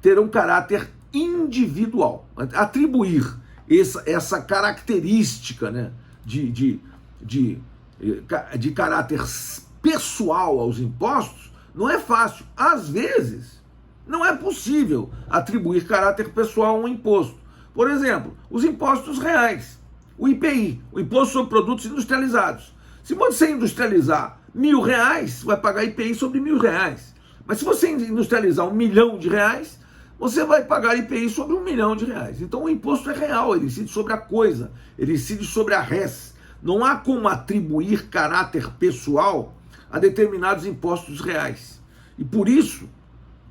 terão caráter individual. Atribuir essa característica, né, de caráter pessoal aos impostos não é fácil. Às vezes, não é possível atribuir caráter pessoal a um imposto. Por exemplo, os impostos reais, o IPI, o Imposto sobre Produtos Industrializados. Se você industrializar R$1.000, vai pagar IPI sobre R$1.000. Mas se você industrializar R$1 milhão, você vai pagar IPI sobre R$1 milhão. Então o imposto é real, ele incide sobre a coisa, ele incide sobre a res. Não há como atribuir caráter pessoal a determinados impostos reais. E por isso,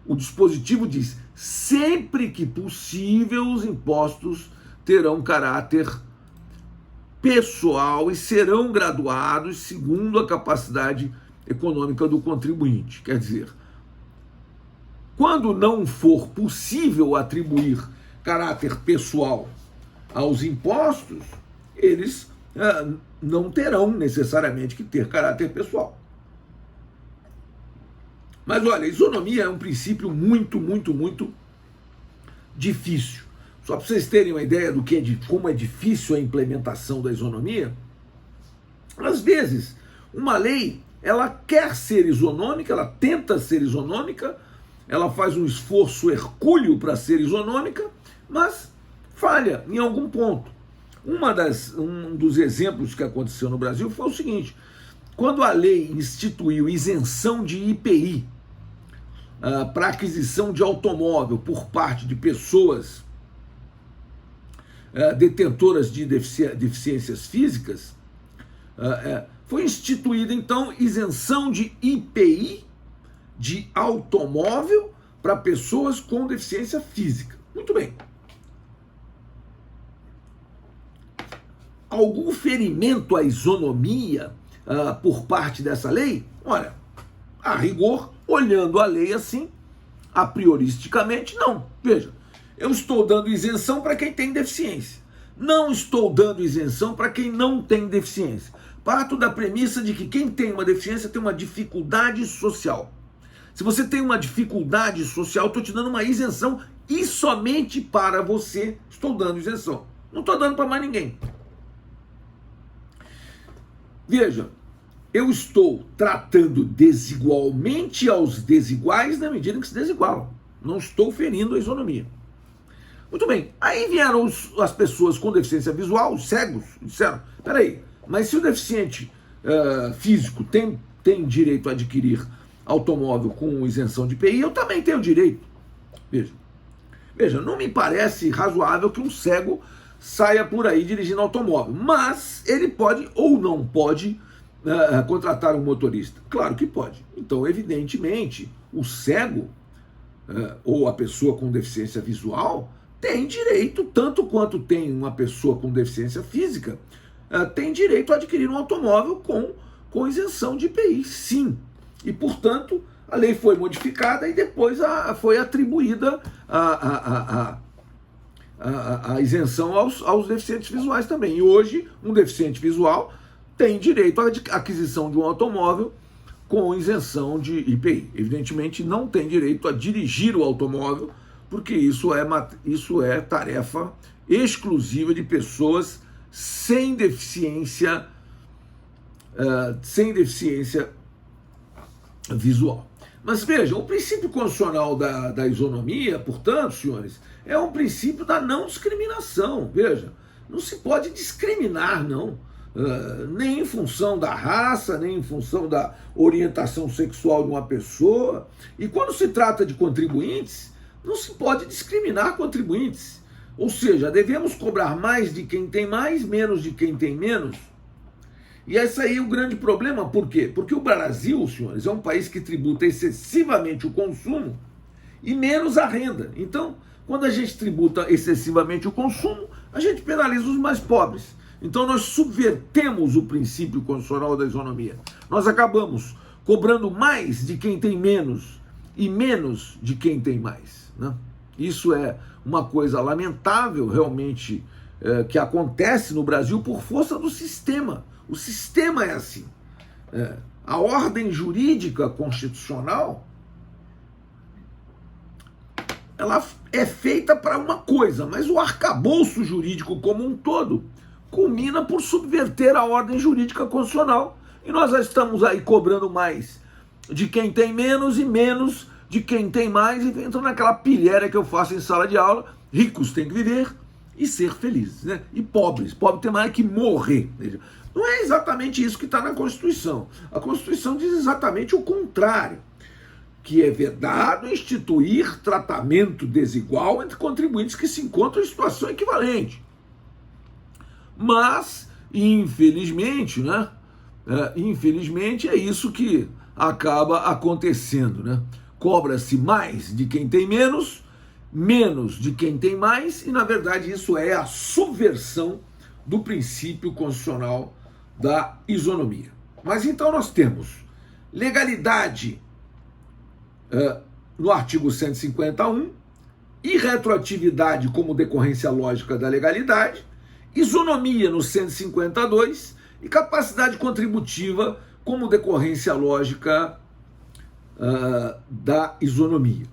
o dispositivo diz, sempre que possível, os impostos terão caráter pessoal e serão graduados segundo a capacidade econômica do contribuinte. Quer dizer, quando não for possível atribuir caráter pessoal aos impostos, eles não terão necessariamente que ter caráter pessoal. Mas olha, a isonomia é um princípio muito difícil. Só para vocês terem uma ideia do que como é difícil a implementação da isonomia, às vezes uma lei ela quer ser isonômica, ela tenta ser isonômica, ela faz um esforço hercúleo para ser isonômica, mas falha em algum ponto. Um dos exemplos que aconteceu no Brasil foi o seguinte: quando a lei instituiu isenção de IPI para aquisição de automóvel por parte de pessoas detentoras de deficiências físicas, foi instituída então isenção de IPI de automóvel para pessoas com deficiência física. Muito bem. Algum ferimento à isonomia por parte dessa lei? Olha, a rigor, olhando a lei assim, a prioristicamente, não. Veja, eu estou dando isenção para quem tem deficiência. Não estou dando isenção para quem não tem deficiência. Parto da premissa de que quem tem uma deficiência tem uma dificuldade social. Se você tem uma dificuldade social, estou te dando uma isenção e somente para você estou dando isenção. Não estou dando para mais ninguém. Veja, eu estou tratando desigualmente aos desiguais na medida em que se desigualam. Não estou ferindo a isonomia. Muito bem, aí vieram as pessoas com deficiência visual, os cegos, e disseram, peraí, mas se o deficiente físico tem direito a adquirir automóvel com isenção de IPI, eu também tenho direito. Veja, não me parece razoável que um cego saia por aí dirigindo automóvel, mas ele pode ou não pode contratar um motorista. Claro que pode. Então, evidentemente, o cego ou a pessoa com deficiência visual tem direito, tanto quanto tem uma pessoa com deficiência física, tem direito a adquirir um automóvel com isenção de IPI, sim. E, portanto, a lei foi modificada e depois foi atribuída a isenção aos deficientes visuais também. E hoje, um deficiente visual tem direito à aquisição de um automóvel com isenção de IPI. Evidentemente, não tem direito a dirigir o automóvel, porque isso é tarefa exclusiva de pessoas sem deficiência visual. Mas veja, o princípio constitucional da isonomia, portanto, senhores, é um princípio da não discriminação. Veja, não se pode discriminar, não. Nem em função da raça, nem em função da orientação sexual de uma pessoa. E quando se trata de contribuintes, não se pode discriminar contribuintes. Ou seja, devemos cobrar mais de quem tem mais, menos de quem tem menos. E esse aí é o grande problema. Por quê? Porque o Brasil, senhores, é um país que tributa excessivamente o consumo e menos a renda. Então, quando a gente tributa excessivamente o consumo, a gente penaliza os mais pobres. Então, nós subvertemos o princípio constitucional da isonomia. Nós acabamos cobrando mais de quem tem menos e menos de quem tem mais, né? Isso é uma coisa lamentável, realmente, que acontece no Brasil por força do sistema. O sistema é assim. A ordem jurídica constitucional ela é feita para uma coisa, mas o arcabouço jurídico como um todo culmina por subverter a ordem jurídica constitucional. E nós já estamos aí cobrando mais de quem tem menos e menos de quem tem mais, e entrando naquela pilhéria que eu faço em sala de aula: ricos têm que viver e ser felizes, né? E pobres tem mais que morrer. Não é exatamente isso que está na Constituição. A Constituição diz exatamente o contrário, que é vedado instituir tratamento desigual entre contribuintes que se encontram em situação equivalente. Mas, infelizmente, né? Infelizmente é isso que acaba acontecendo, né? Cobra-se mais de quem tem menos, menos de quem tem mais, e na verdade isso é a subversão do princípio constitucional da isonomia. Mas então nós temos legalidade no artigo 151, irretroatividade como decorrência lógica da legalidade, isonomia no 152 e capacidade contributiva como decorrência lógica da isonomia.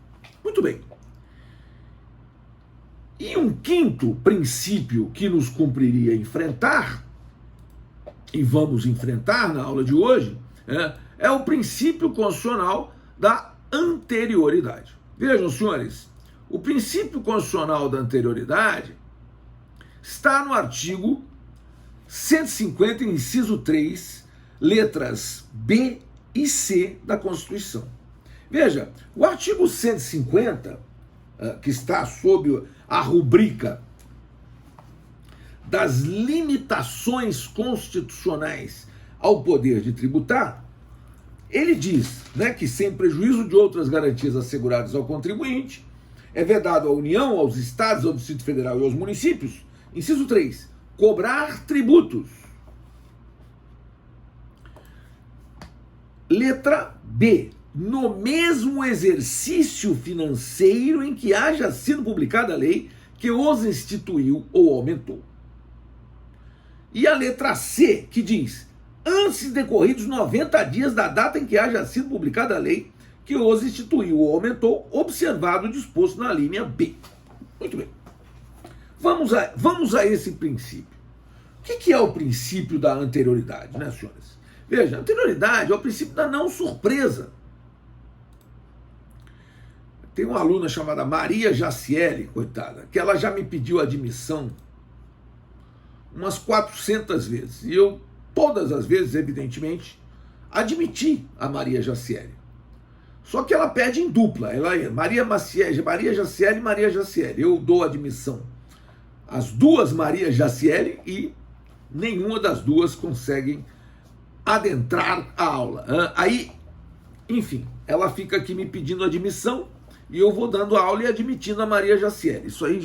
Muito bem. E um quinto princípio que nos cumpriria enfrentar, e vamos enfrentar na aula de hoje, é o princípio constitucional da anterioridade. Vejam, senhores, o princípio constitucional da anterioridade está no artigo 150, inciso 3, letras B e C da Constituição. Veja, o artigo 150, que está sob a rubrica das limitações constitucionais ao poder de tributar, ele diz, né, que sem prejuízo de outras garantias asseguradas ao contribuinte, é vedado à União, aos estados, ao Distrito Federal e aos municípios, inciso 3, cobrar tributos. Letra B, no mesmo exercício financeiro em que haja sido publicada a lei que os instituiu ou aumentou. E a letra C, que diz: antes decorridos 90 dias da data em que haja sido publicada a lei que os instituiu ou aumentou, observado o disposto na linha B. Muito bem. Vamos a esse princípio. O que é o princípio da anterioridade, né, senhores? Veja, a anterioridade é o princípio da não surpresa. Tem uma aluna chamada Maria Jaciele, coitada, que ela já me pediu admissão umas 400 vezes. E eu, todas as vezes, evidentemente, admiti a Maria Jaciele. Só que ela pede em dupla. Ela é Maria Jaciele e Maria Jaciele. Eu dou admissão às duas Maria Jaciele e nenhuma das duas conseguem adentrar a aula. Aí, enfim, ela fica aqui me pedindo admissão e eu vou dando a aula e admitindo a Maria Jaciele. Isso aí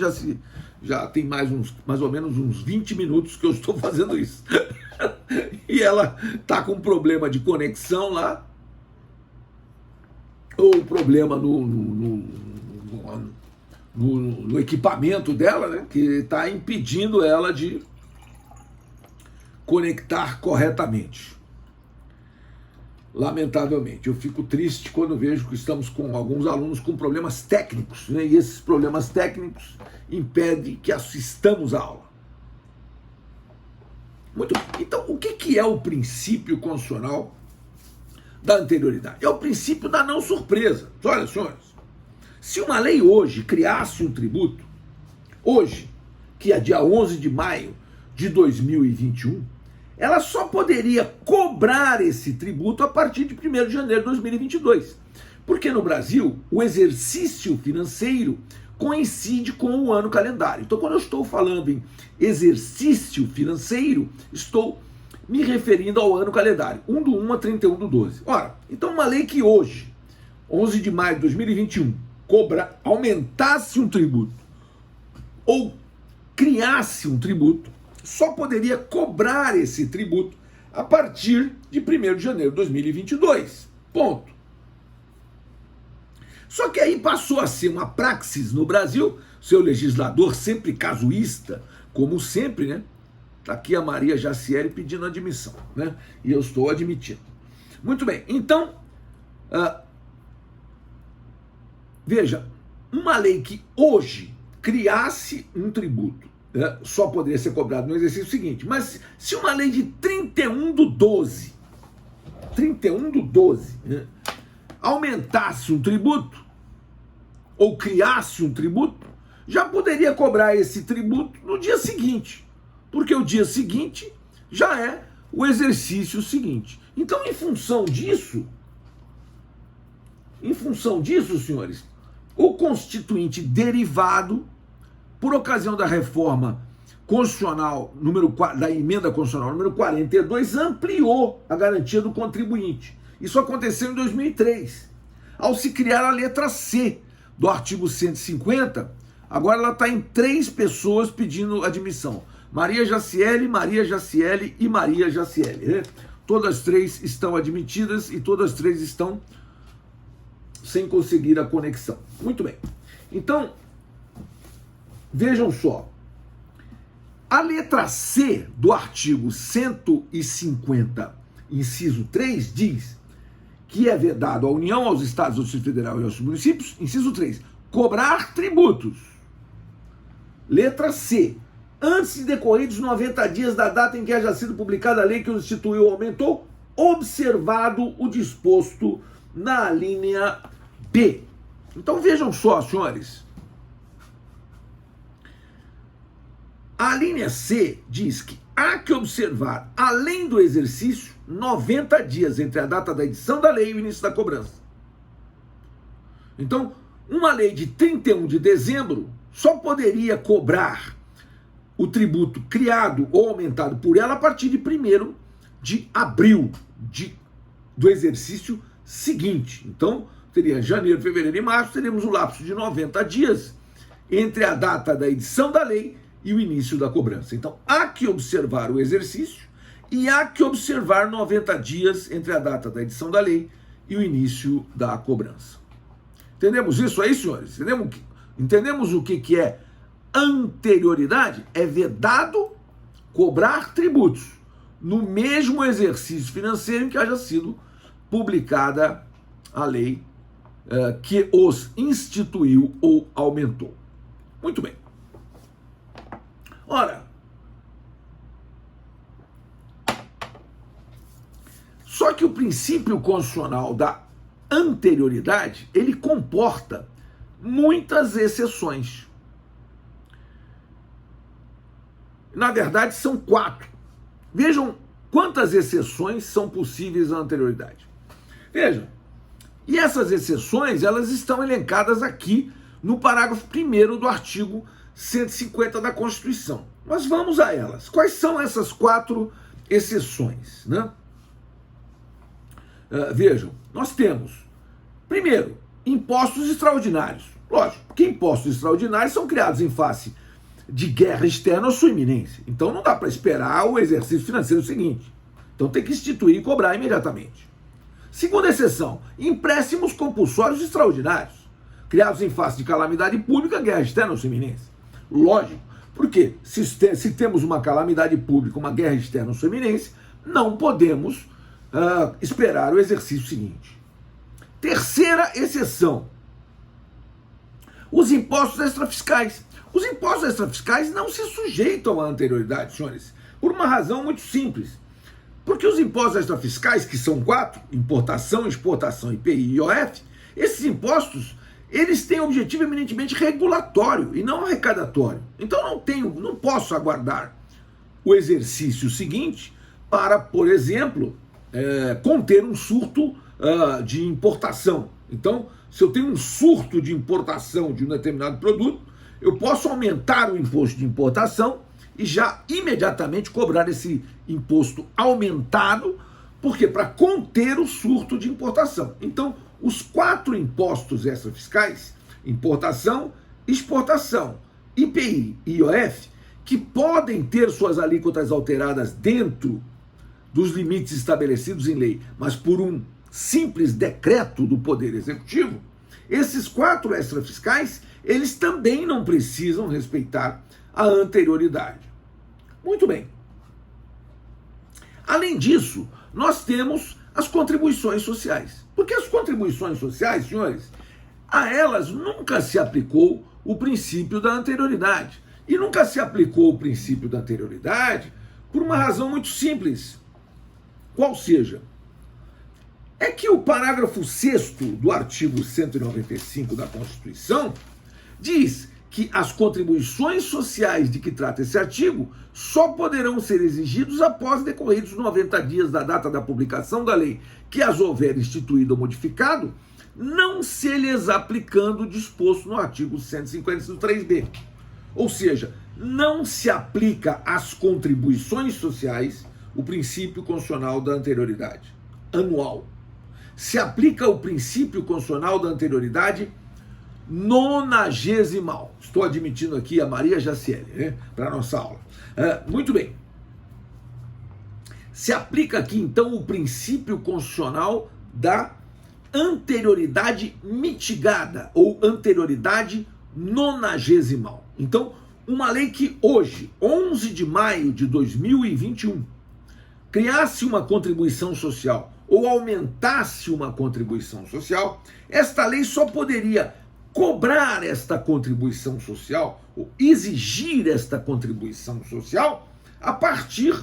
já tem mais ou menos uns 20 minutos que eu estou fazendo isso. E ela tá com problema de conexão lá, ou problema no equipamento dela, né, que está impedindo ela de conectar corretamente. Lamentavelmente, eu fico triste quando vejo que estamos com alguns alunos com problemas técnicos, né, e esses problemas técnicos impedem que assistamos à aula. Muito bem. Então, o que é o princípio constitucional da anterioridade? É o princípio da não surpresa. Olha, senhores, se uma lei hoje criasse um tributo, hoje, que é dia 11 de maio de 2021, ela só poderia cobrar esse tributo a partir de 1º de janeiro de 2022. Porque no Brasil, o exercício financeiro coincide com o ano calendário. Então, quando eu estou falando em exercício financeiro, estou me referindo ao ano calendário, 1/1 a 31/12. Ora, então uma lei que hoje, 11 de maio de 2021, aumentasse um tributo ou criasse um tributo, só poderia cobrar esse tributo a partir de 1º de janeiro de 2022. Ponto. Só que aí passou a ser uma praxis no Brasil, seu legislador sempre casuísta, como sempre, né? Está aqui a Maria Jaciele pedindo admissão, né? E eu estou admitindo. Muito bem, então, veja, uma lei que hoje criasse um tributo, né, só poderia ser cobrado no exercício seguinte. Mas se uma lei de 31/12, né, aumentasse um tributo, ou criasse um tributo, já poderia cobrar esse tributo no dia seguinte, porque o dia seguinte já é o exercício seguinte. Então, em função disso, senhores, o constituinte derivado, por ocasião da reforma constitucional, da emenda constitucional número 42, ampliou a garantia do contribuinte. Isso aconteceu em 2003, ao se criar a letra C do artigo 150, agora ela está em 3 pessoas pedindo admissão. Maria Jaciele e Maria Jaciele. Né? Todas 3 estão admitidas e todas 3 estão sem conseguir a conexão. Muito bem. Então, vejam só. A letra C do artigo 150, inciso 3, diz que é vedado à União, aos Estados, ao Distrito Federal e aos municípios, inciso 3, cobrar tributos. Letra C. Antes de decorridos 90 dias da data em que haja sido publicada a lei que os instituiu ou aumentou, observado o disposto na linha B. Então vejam só, senhores. A linha C diz que há que observar, além do exercício, 90 dias entre a data da edição da lei e o início da cobrança. Então, uma lei de 31 de dezembro só poderia cobrar o tributo criado ou aumentado por ela a partir de 1º de abril do exercício seguinte. Então, teria janeiro, fevereiro e março, teríamos um lapso de 90 dias entre a data da edição da lei e o início da cobrança. Então, há que observar o exercício e há que observar 90 dias entre a data da edição da lei e o início da cobrança. Entendemos isso aí, senhores? Entendemos o que é anterioridade? É vedado cobrar tributos no mesmo exercício financeiro em que haja sido publicada a lei que os instituiu ou aumentou. Muito bem. Ora, só que o princípio constitucional da anterioridade, ele comporta muitas exceções. Na verdade, são 4. Vejam quantas exceções são possíveis à anterioridade. Vejam, e essas exceções, elas estão elencadas aqui no parágrafo 1º do artigo 150 da Constituição. Mas vamos a elas. Quais são essas 4 exceções, né? Vejam, nós temos, primeiro, impostos extraordinários. Lógico, que impostos extraordinários são criados em face de guerra externa ou sua iminência. Então não dá para esperar o exercício financeiro seguinte. Então tem que instituir e cobrar imediatamente. Segunda exceção, empréstimos compulsórios extraordinários, criados em face de calamidade pública, guerra externa ou sua iminência. Lógico, porque se temos uma calamidade pública, uma guerra externa ou sua iminência, não podemos esperar o exercício seguinte. Terceira exceção, os impostos extrafiscais. Os impostos extrafiscais não se sujeitam à anterioridade, senhores, por uma razão muito simples. Porque os impostos extrafiscais, que são 4, importação, exportação, IPI e IOF, esses impostos, eles têm objetivo eminentemente regulatório e não arrecadatório. Então não posso aguardar o exercício seguinte para, por exemplo, conter um surto de importação. Então, se eu tenho um surto de importação de um determinado produto, eu posso aumentar o imposto de importação e já imediatamente cobrar esse imposto aumentado, porque para conter o surto de importação. Então, os 4 impostos extrafiscais, importação, exportação, IPI e IOF, que podem ter suas alíquotas alteradas dentro dos limites estabelecidos em lei, mas por um simples decreto do Poder Executivo, esses 4 extrafiscais, eles também não precisam respeitar a anterioridade. Muito bem. Além disso, nós temos as contribuições sociais. Porque as contribuições sociais, senhores, a elas nunca se aplicou o princípio da anterioridade. E nunca se aplicou o princípio da anterioridade por uma razão muito simples. Qual seja? É que o parágrafo 6º do artigo 195 da Constituição diz que as contribuições sociais de que trata esse artigo só poderão ser exigidos após decorridos 90 dias da data da publicação da lei que as houver instituído ou modificado, não se lhes aplicando o disposto no artigo 153b. Ou seja, não se aplica às contribuições sociais o princípio constitucional da anterioridade anual. Se aplica o princípio constitucional da anterioridade nonagesimal. Estou admitindo aqui a Maria Jaciele, né, para a nossa aula. Muito bem. Se aplica aqui, então, o princípio constitucional da anterioridade mitigada ou anterioridade nonagesimal. Então, uma lei que hoje, 11 de maio de 2021, criasse uma contribuição social ou aumentasse uma contribuição social, esta lei só poderia cobrar esta contribuição social ou exigir esta contribuição social a partir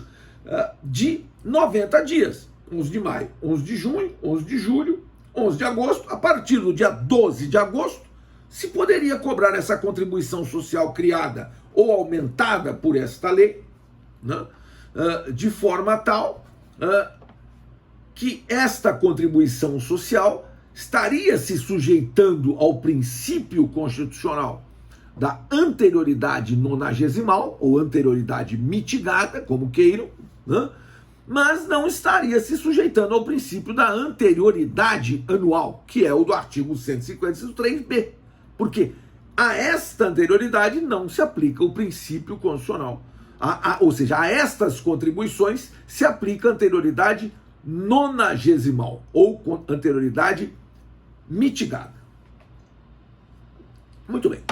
de 90 dias. 11 de maio, 11 de junho, 11 de julho, 11 de agosto. A partir do dia 12 de agosto, se poderia cobrar essa contribuição social criada ou aumentada por esta lei, né, de forma tal que esta contribuição social estaria se sujeitando ao princípio constitucional da anterioridade nonagesimal ou anterioridade mitigada, como queiram, né, mas não estaria se sujeitando ao princípio da anterioridade anual, que é o do artigo 153b. Porque a esta anterioridade não se aplica o princípio constitucional. Ou seja, a estas contribuições se aplica a anterioridade nonagesimal ou anterioridade mitigada. Muito bem.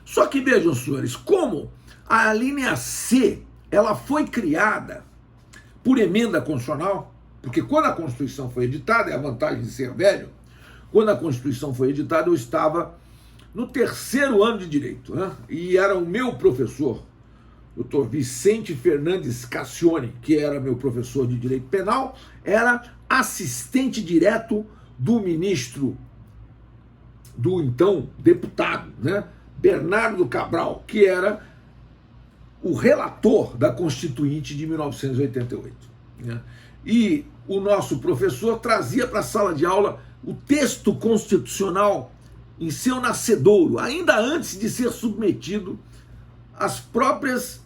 Só que vejam, senhores, como a linha C ela foi criada por emenda constitucional, porque quando a Constituição foi editada, é a vantagem de ser velho, quando a Constituição foi editada, eu estava no 3º ano de Direito, né? E era o meu professor, Dr. Vicente Fernandes Cassione, que era meu professor de Direito Penal, era assistente direto do ministro, do então deputado, né, Bernardo Cabral, que era o relator da Constituinte de 1988. Né? E o nosso professor trazia para a sala de aula o texto constitucional em seu nascedouro, ainda antes de ser submetido aos próprios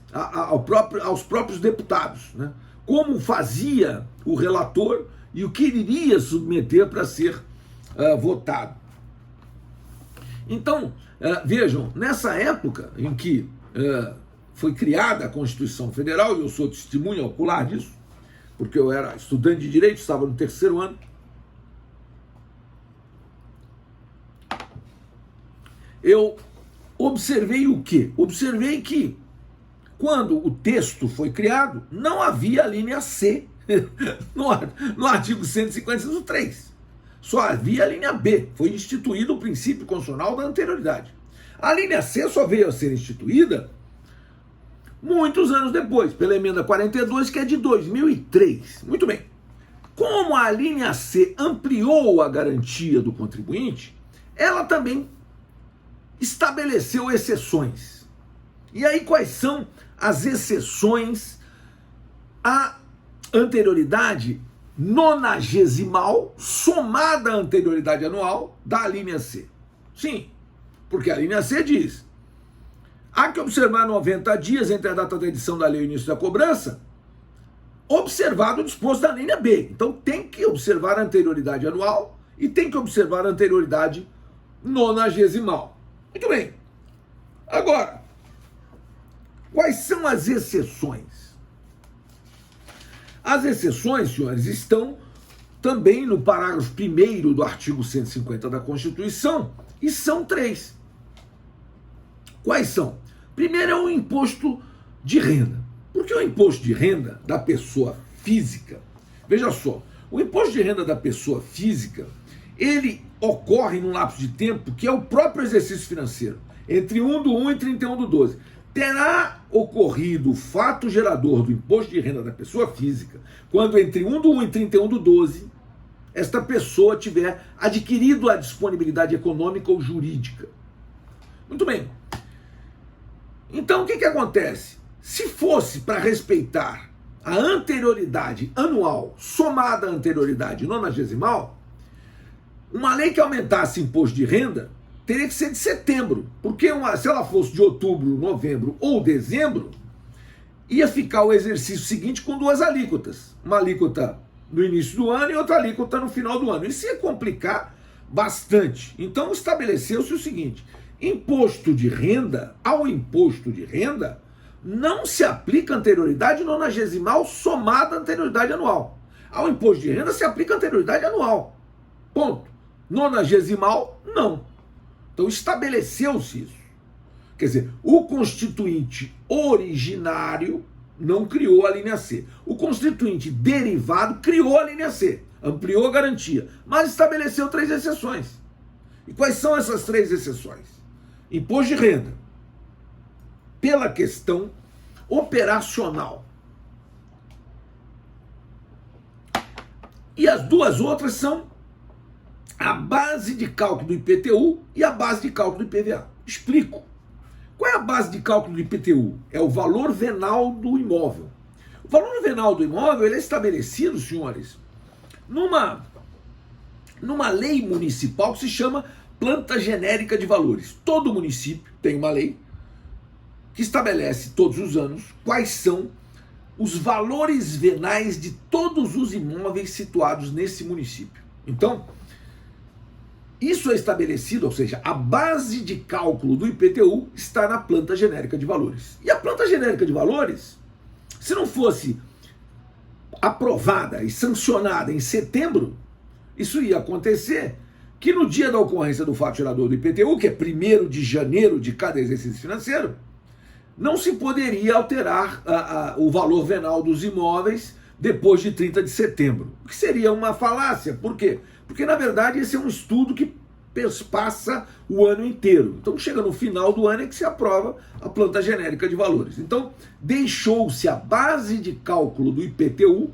deputados, né? Como fazia o relator e o que ele iria submeter para ser votado. Então, vejam, nessa época em que foi criada a Constituição Federal, e eu sou testemunha ocular disso, porque eu era estudante de Direito, estava no 3º ano, eu observei o quê? Observei que, quando o texto foi criado, não havia a linha C no artigo 153. Só havia a linha B. Foi instituído o princípio constitucional da anterioridade. A linha C só veio a ser instituída muitos anos depois, pela emenda 42, que é de 2003. Muito bem. Como a linha C ampliou a garantia do contribuinte, ela também estabeleceu exceções. E aí, quais são as exceções à anterioridade nonagesimal somada à anterioridade anual da linha C? Sim, porque a linha C diz: há que observar 90 dias entre a data da edição da lei e o início da cobrança, observado o disposto da linha B. Então tem que observar a anterioridade anual e tem que observar a anterioridade nonagesimal. Muito bem. Agora, quais são as exceções? As exceções, senhores, estão também no parágrafo 1º do artigo 150 da Constituição, e são 3. Quais são? Primeiro é o imposto de renda. Porque o imposto de renda da pessoa física, veja só, o imposto de renda da pessoa física, ele ocorre num lapso de tempo que é o próprio exercício financeiro, entre 1/1 e 31/12. Terá ocorrido o fato gerador do imposto de renda da pessoa física quando entre 1/1 e 31/12 esta pessoa tiver adquirido a disponibilidade econômica ou jurídica. Muito bem. Então, o que acontece? Se fosse para respeitar a anterioridade anual somada à anterioridade nonagesimal, uma lei que aumentasse imposto de renda teria que ser de setembro, porque se ela fosse de outubro, novembro ou dezembro, ia ficar o exercício seguinte com duas alíquotas. Uma alíquota no início do ano e outra alíquota no final do ano. Isso ia complicar bastante. Então estabeleceu-se o seguinte: imposto de renda, ao imposto de renda, não se aplica anterioridade nonagesimal somada à anterioridade anual. Ao imposto de renda se aplica anterioridade anual. Ponto. Nonagesimal, não. Então estabeleceu-se isso. Quer dizer, o constituinte originário não criou a linha C. O constituinte derivado criou a linha C, ampliou a garantia, mas estabeleceu 3 exceções. E quais são essas 3 exceções? Imposto de renda, pela questão operacional. E as duas outras são a base de cálculo do IPTU e a base de cálculo do IPVA. Explico. Qual é a base de cálculo do IPTU? É o valor venal do imóvel. O valor venal do imóvel ele é estabelecido, senhores, numa lei municipal que se chama Planta Genérica de Valores. Todo município tem uma lei que estabelece todos os anos quais são os valores venais de todos os imóveis situados nesse município. Então, isso é estabelecido, ou seja, a base de cálculo do IPTU está na Planta Genérica de Valores. E a Planta Genérica de Valores, se não fosse aprovada e sancionada em setembro, isso ia acontecer que no dia da ocorrência do fato gerador do IPTU, que é 1º de janeiro de cada exercício financeiro, não se poderia alterar o valor venal dos imóveis depois de 30 de setembro, o que seria uma falácia. Por quê? Porque, na verdade, esse é um estudo que passa o ano inteiro. Então, chega no final do ano é que se aprova a Planta Genérica de Valores. Então, deixou-se a base de cálculo do IPTU,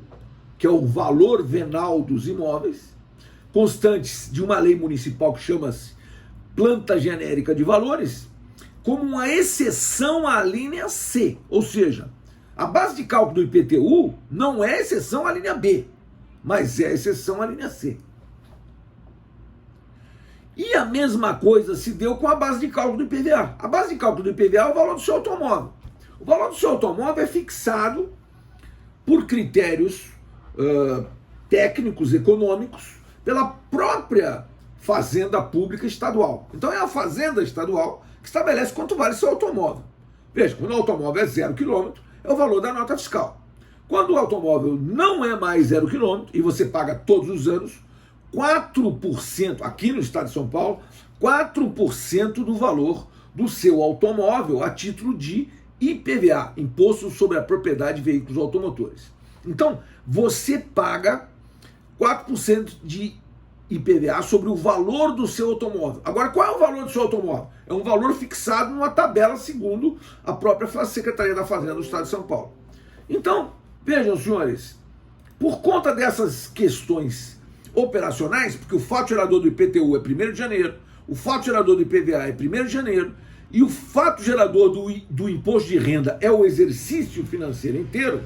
que é o valor venal dos imóveis, constantes de uma lei municipal que chama-se Planta Genérica de Valores, como uma exceção à linha C. Ou seja, a base de cálculo do IPTU não é exceção à linha B, mas é exceção à linha C. E a mesma coisa se deu com a base de cálculo do IPVA. A base de cálculo do IPVA é o valor do seu automóvel. O valor do seu automóvel é fixado por critérios técnicos, econômicos, pela própria Fazenda Pública Estadual. Então é a Fazenda Estadual que estabelece quanto vale seu automóvel. Veja, quando o automóvel é 0 km, é o valor da nota fiscal. Quando o automóvel não é mais 0 km, e você paga todos os anos, 4%, aqui no estado de São Paulo, 4% do valor do seu automóvel a título de IPVA, Imposto sobre a Propriedade de Veículos Automotores. Então, você paga 4% de IPVA sobre o valor do seu automóvel. Agora, qual é o valor do seu automóvel? É um valor fixado numa tabela segundo a própria Secretaria da Fazenda do estado de São Paulo. Então, vejam, senhores, por conta dessas questões operacionais, porque o fato gerador do IPTU é 1º de janeiro, o fato gerador do IPVA é 1º de janeiro, e o fato gerador do imposto de renda é o exercício financeiro inteiro,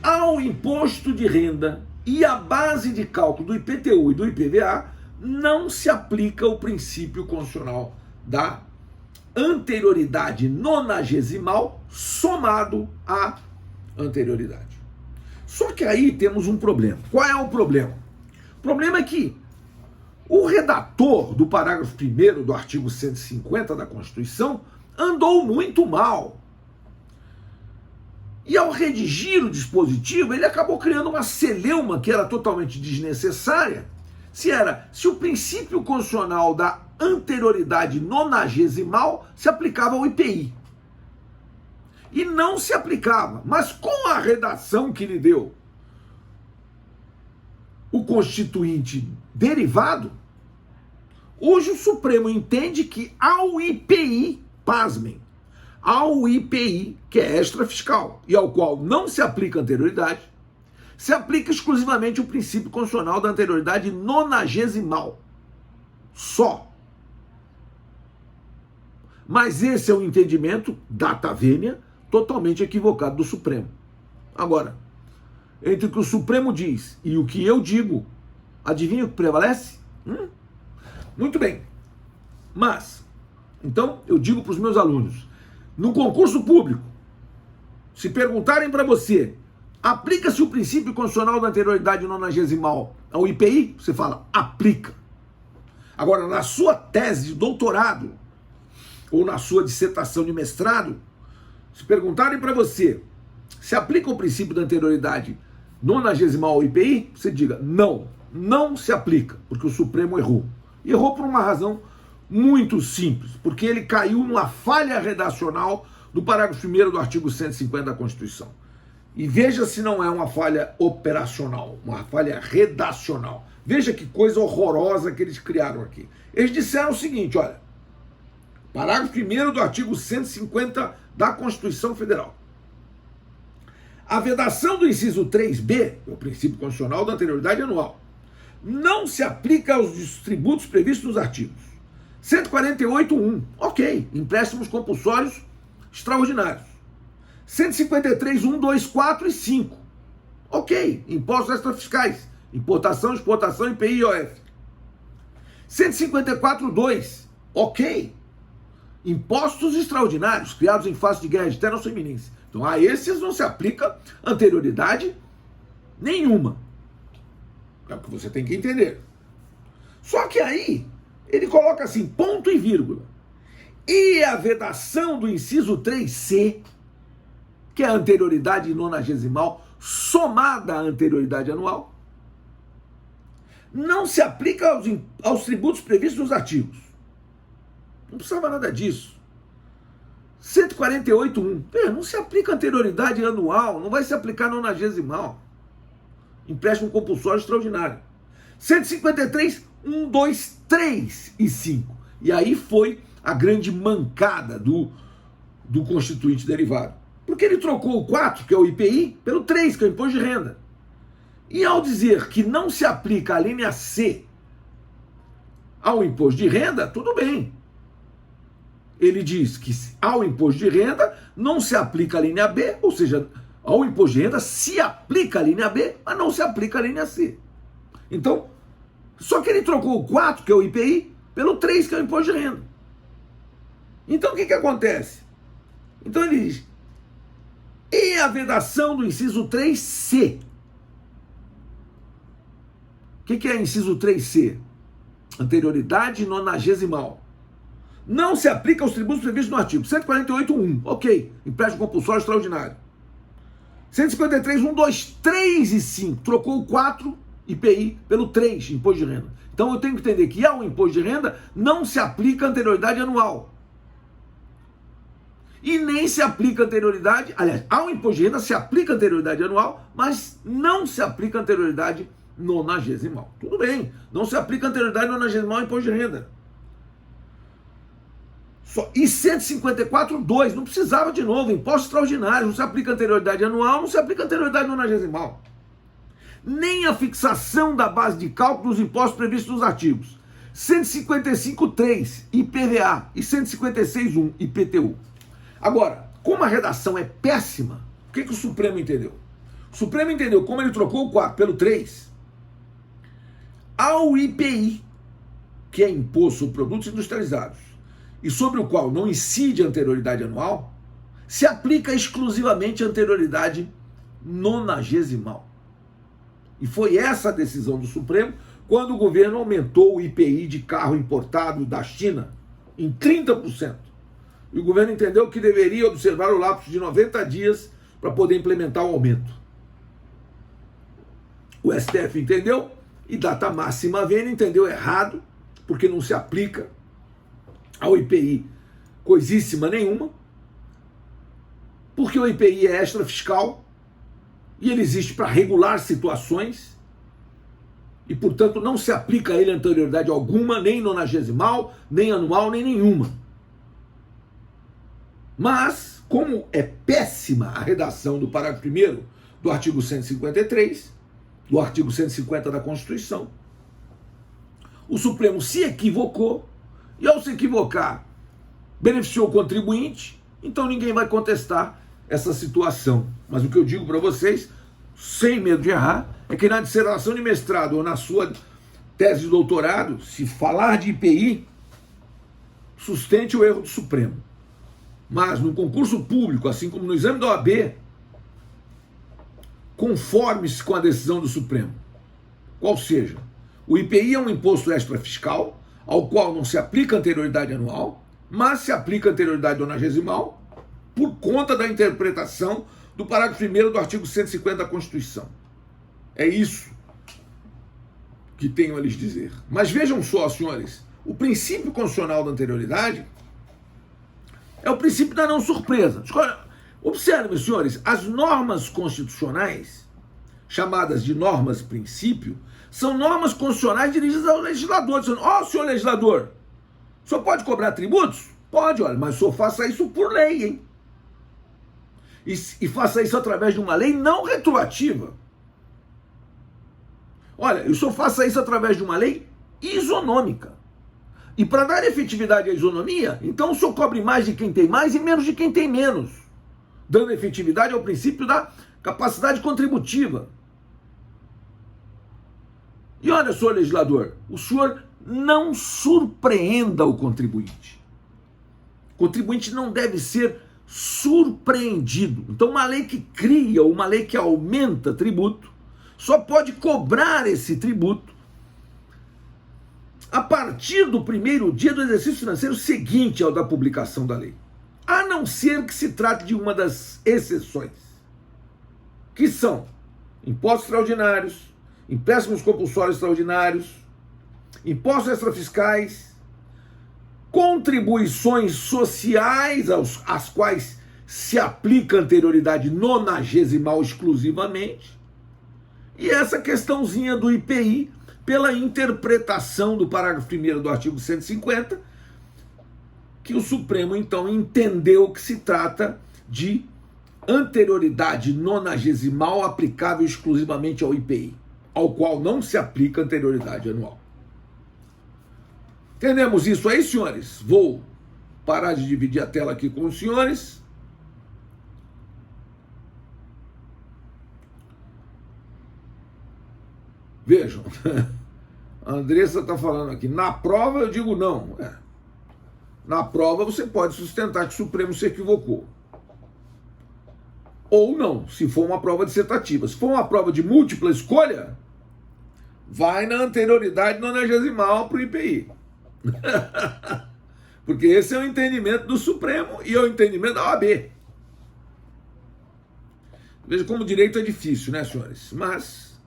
ao imposto de renda e a base de cálculo do IPTU e do IPVA não se aplica o princípio constitucional da anterioridade nonagesimal somado à anterioridade. Só que aí temos um problema. Qual é o problema? O problema é que o redator do parágrafo 1º do artigo 150 da Constituição andou muito mal. E ao redigir o dispositivo, ele acabou criando uma celeuma que era totalmente desnecessária. Se o princípio constitucional da anterioridade nonagesimal se aplicava ao IPI. E não se aplicava. Mas com a redação que lhe deu o constituinte derivado, Hoje o Supremo entende que ao IPI, pasmem, ao IPI, que é extrafiscal, e ao qual não se aplica anterioridade, se aplica exclusivamente o princípio constitucional da anterioridade nonagesimal. Só. Mas esse é um entendimento, data vênia, totalmente equivocado do Supremo. Agora, entre o que o Supremo diz e o que eu digo, adivinha o que prevalece? Muito bem. Mas, então, eu digo para os meus alunos, no concurso público, se perguntarem para você, aplica-se o princípio constitucional da anterioridade nonagesimal ao IPI? Você fala, aplica. Agora, na sua tese de doutorado, ou na sua dissertação de mestrado, se perguntarem para você, se aplica o princípio da anterioridade nonagesimal ao IPI? Você diga, não, não se aplica, porque o Supremo errou. E errou por uma razão muito simples, porque ele caiu numa falha redacional do parágrafo 1º do artigo 150 da Constituição. E veja se não é uma falha operacional, uma falha redacional. Veja que coisa horrorosa que eles criaram aqui. Eles disseram o seguinte, olha, parágrafo 1º do artigo 150 da Constituição Federal. A vedação do inciso 3b, o princípio constitucional da anterioridade anual, não se aplica aos tributos previstos nos artigos 148.1, ok, empréstimos compulsórios extraordinários. 153.1, 2, 4 e 5, ok, impostos extrafiscais, importação, exportação, IPI e IOF. 154.2, ok, impostos extraordinários criados em face de guerra externa ou sua iminência. Então a esses não se aplica anterioridade nenhuma. É o que você tem que entender. Só que aí ele coloca assim, ponto e vírgula. E a vedação do inciso 3C, que é a anterioridade nonagesimal somada à anterioridade anual, não se aplica aos tributos previstos nos artigos. Não precisava nada disso. 148.1. Não se aplica anterioridade anual, não vai se aplicar nonagesimal. Empréstimo compulsório extraordinário. 153.1, 2, 3 e 5. E aí foi a grande mancada do Constituinte derivado. Porque ele trocou o 4, que é o IPI, pelo 3, que é o Imposto de Renda. E ao dizer que não se aplica a linha C ao Imposto de Renda, tudo bem. Ele diz que ao Imposto de Renda não se aplica a linha B, ou seja, ao Imposto de Renda se aplica a linha B, mas não se aplica a linha C. Então, só que ele trocou o 4, que é o IPI, pelo 3, que é o Imposto de Renda. Então, o que acontece? Então ele diz, e a vedação do inciso 3C? O que é inciso 3C? Anterioridade nonagesimal. Não se aplica aos tributos previstos no artigo 148.1, ok, empréstimo compulsório extraordinário. 153.1, 2, 3 e 5, trocou o 4, IPI, pelo 3, Imposto de Renda. Então eu tenho que entender que ao Imposto de Renda não se aplica anterioridade anual. E nem se aplica anterioridade, aliás, ao Imposto de Renda se aplica anterioridade anual, mas não se aplica anterioridade nonagesimal. Tudo bem, não se aplica anterioridade nonagesimal ao Imposto de Renda. E 154.2, não precisava de novo, impostos extraordinários, não se aplica anterioridade anual, não se aplica anterioridade nonagesimal. Nem a fixação da base de cálculo dos impostos previstos nos artigos 155.3, IPVA, e 156.1, IPTU. Agora, como a redação é péssima, o que o Supremo entendeu? O Supremo entendeu como ele trocou o 4 pelo 3, ao IPI, que é Imposto sobre Produtos Industrializados, e sobre o qual não incide a anterioridade anual, se aplica exclusivamente a anterioridade nonagesimal. E foi essa a decisão do Supremo quando o governo aumentou o IPI de carro importado da China em 30%. E o governo entendeu que deveria observar o lapso de 90 dias para poder implementar o aumento. O STF entendeu e data máxima vênia entendeu errado, porque não se aplica ao IPI coisíssima nenhuma, porque o IPI é extrafiscal e ele existe para regular situações e, portanto, não se aplica a ele anterioridade alguma, nem nonagesimal, nem anual, nem nenhuma. Mas, como é péssima a redação do parágrafo 1º do artigo 153, do artigo 150 da Constituição, o Supremo se equivocou, e ao se equivocar, beneficiou o contribuinte, então ninguém vai contestar essa situação. Mas o que eu digo para vocês, sem medo de errar, é que na dissertação de mestrado ou na sua tese de doutorado, se falar de IPI, sustente o erro do Supremo. Mas no concurso público, assim como no exame da OAB, conforme-se com a decisão do Supremo. Qual seja, o IPI é um imposto extrafiscal, ao qual não se aplica anterioridade anual, mas se aplica anterioridade nonagesimal, por conta da interpretação do parágrafo 1º do artigo 150 da Constituição. É isso que tenho a lhes dizer. Mas vejam só, senhores, o princípio constitucional da anterioridade é o princípio da não surpresa. Observem, senhores, as normas constitucionais, chamadas de normas princípio, são normas constitucionais dirigidas ao legislador, dizendo, senhor legislador, o senhor pode cobrar tributos? Pode, olha, mas o senhor faça isso por lei, hein? E faça isso através de uma lei não retroativa. Olha, o senhor faça isso através de uma lei isonômica. E para dar efetividade à isonomia, então o senhor cobre mais de quem tem mais e menos de quem tem menos, dando efetividade ao princípio da capacidade contributiva. E olha, senhor legislador, o senhor não surpreenda o contribuinte. O contribuinte não deve ser surpreendido. Então, uma lei que cria, uma lei que aumenta tributo, só pode cobrar esse tributo a partir do primeiro dia do exercício financeiro seguinte ao da publicação da lei. A não ser que se trate de uma das exceções, que são impostos extraordinários, empréstimos compulsórios extraordinários, impostos extrafiscais, contribuições sociais às quais se aplica anterioridade nonagesimal exclusivamente, e essa questãozinha do IPI, pela interpretação do parágrafo 1º do artigo 150, que o Supremo, então, entendeu que se trata de anterioridade nonagesimal aplicável exclusivamente ao IPI, ao qual não se aplica anterioridade anual. Entendemos isso aí, senhores? Vou parar de dividir a tela aqui com os senhores. Vejam, a Andressa está falando aqui, na prova eu digo não. Na prova você pode sustentar que o Supremo se equivocou. Ou não, se for uma prova dissertativa. Se for uma prova de múltipla escolha, vai na anterioridade nonagesimal para o IPI. Porque esse é o entendimento do Supremo e é o entendimento da OAB. Veja como o direito é difícil, né, senhores? Mas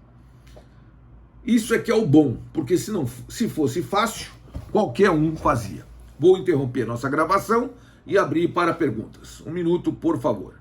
isso é que é o bom, porque se fosse fácil, qualquer um fazia. Vou interromper nossa gravação e abrir para perguntas. 1 minuto, por favor.